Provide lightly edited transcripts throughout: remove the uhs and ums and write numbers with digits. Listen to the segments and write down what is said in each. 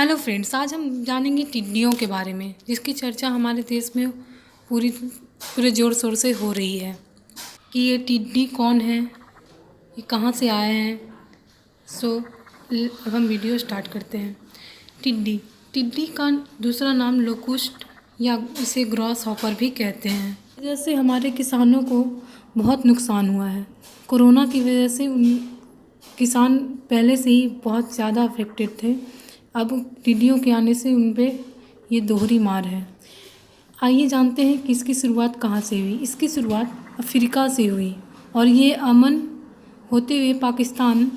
Hello friends, आज हम जानेंगे टिड्डियों के बारे में, जिसकी चर्चा हमारे देश में पूरे ज़ोर शोर से हो रही है कि ये टिड्डी कौन है, ये कहाँ से आए हैं। अब हम वीडियो स्टार्ट करते हैं। टिड्डी टिड्डी का दूसरा नाम लोकुस्ट या इसे ग्रॉस हॉपर भी कहते हैं। जैसे हमारे किसानों को बहुत नुकसान हुआ है। कोरोना की वजह से किसान पहले से ही बहुत ज़्यादा अफेक्टेड थे। अब टिड्डियों के आने से उन पे ये दोहरी मार है। आइए जानते हैं कि इसकी शुरुआत कहाँ से हुई। इसकी शुरुआत अफ्रीका से हुई और ये अमन होते हुए पाकिस्तान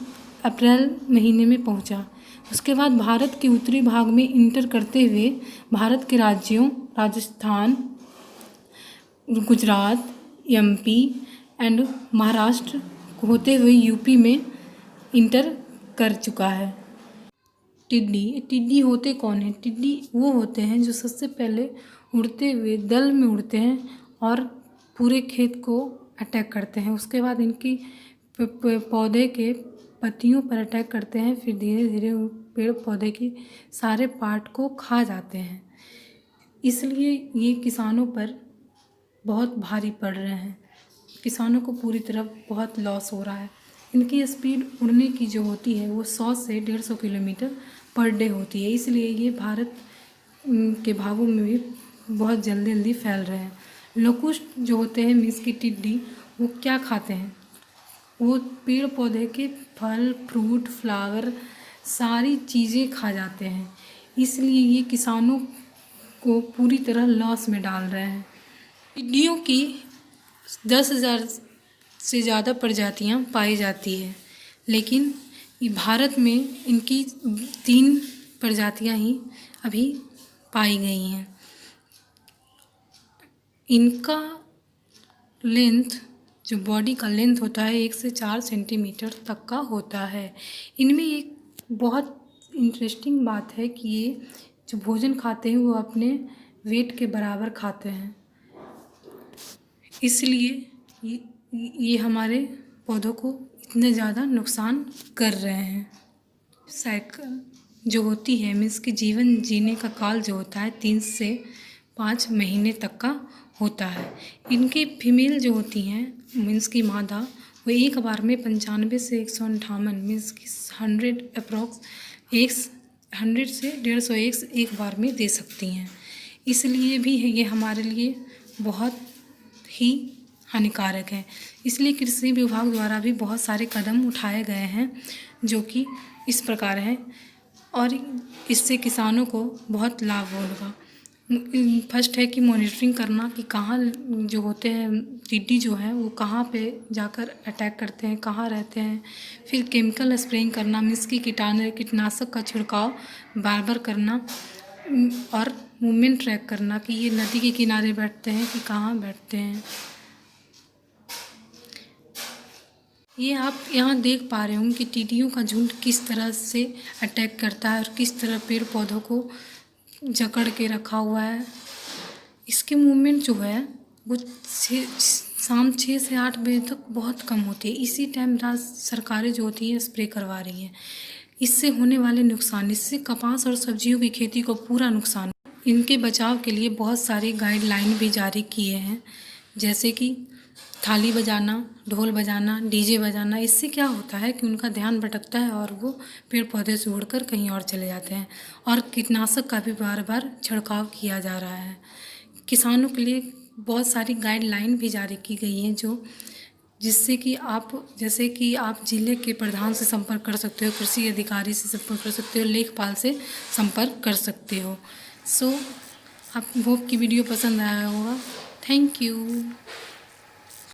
अप्रैल महीने में पहुंचा। उसके बाद भारत के उत्तरी भाग में इंटर करते हुए भारत के राज्यों राजस्थान, गुजरात, एमपी एंड महाराष्ट्र होते हुए यूपी में इंटर कर चुका है। टिड्डी होते कौन हैं? टिड्डी वो होते हैं जो सबसे पहले उड़ते हुए दल में उड़ते हैं और पूरे खेत को अटैक करते हैं। उसके बाद इनकी पौधे के पत्तियों पर अटैक करते हैं, फिर धीरे धीरे पेड़ पौधे की सारे पार्ट को खा जाते हैं। इसलिए ये किसानों पर बहुत भारी पड़ रहे हैं। किसानों को पूरी तरह बहुत लॉस हो रहा है। इनकी स्पीड उड़ने की जो होती है वो 100 से 150 किलोमीटर पर डे होती है। इसलिए ये भारत के भागों में भी बहुत जल्दी जल्दी फैल रहे हैं। लोकुस्ट जो होते हैं मीन्स की टिड्डी, वो क्या खाते हैं? वो पेड़ पौधे के फल, फ्रूट, फ्लावर सारी चीज़ें खा जाते हैं। इसलिए ये किसानों को पूरी तरह लॉस में डाल रहे हैं। टिड्डियों की 10,000 से ज़्यादा प्रजातियां पाई जाती है, लेकिन भारत में इनकी 3 प्रजातियां ही अभी पाई गई हैं। इनका लेंथ, जो बॉडी का लेंथ होता है, 1 से 4 सेंटीमीटर तक का होता है। इनमें एक बहुत इंटरेस्टिंग बात है कि ये जो भोजन खाते हैं वो अपने वेट के बराबर खाते हैं। इसलिए ये हमारे पौधों को इतने ज़्यादा नुकसान कर रहे हैं। साइकिल जो होती है मीन्स कि जीवन जीने का काल जो होता है 3 से 5 महीने तक का होता है। इनकी फीमेल जो होती हैं मीन्स की मादा, वो एक बार में 95 से 158 मीन्स की 100 अप्रॉक्स 100 से 150 एग्स एक बार में दे सकती हैं। इसलिए भी है ये हमारे लिए बहुत ही हानिकारक है। इसलिए कृषि विभाग द्वारा भी बहुत सारे कदम उठाए गए हैं जो कि इस प्रकार हैं और इससे किसानों को बहुत लाभ होगा। फर्स्ट है कि मॉनिटरिंग करना कि कहाँ जो होते हैं टिड्डी जो है वो कहाँ पे जाकर अटैक करते हैं, कहाँ रहते हैं। फिर केमिकल स्प्रेइंग करना मीन्स की कीटनाशक का छिड़काव बार बार करना और मूवमेंट ट्रैक करना कि ये नदी के किनारे बैठते हैं कि कहाँ बैठते हैं। ये आप यहाँ देख पा रहे होंगे कि टिड्डियों का झुंड किस तरह से अटैक करता है और किस तरह पेड़ पौधों को जकड़ के रखा हुआ है। इसकी मूवमेंट जो है वो शाम 6 से 8 बजे तक बहुत कम होती है। इसी टाइम राज्य सरकारें जो होती है स्प्रे करवा रही हैं। इससे होने वाले नुकसान, इससे कपास और सब्जियों की खेती को पूरा नुकसान। इनके बचाव के लिए बहुत सारी गाइडलाइन भी जारी किए हैं, जैसे कि थाली बजाना, ढोल बजाना, डीजे बजाना। इससे क्या होता है कि उनका ध्यान भटकता है और वो पेड़ पौधे से उड़कर कहीं और चले जाते हैं। और कीटनाशक का भी बार बार छिड़काव किया जा रहा है। किसानों के लिए बहुत सारी गाइडलाइन भी जारी की गई हैं जिससे कि जैसे कि आप जिले के प्रधान से संपर्क कर सकते हो, कृषि अधिकारी से संपर्क कर सकते हो, लेखपाल से संपर्क कर सकते हो। आप होप की वीडियो पसंद आया होगा। Thank you.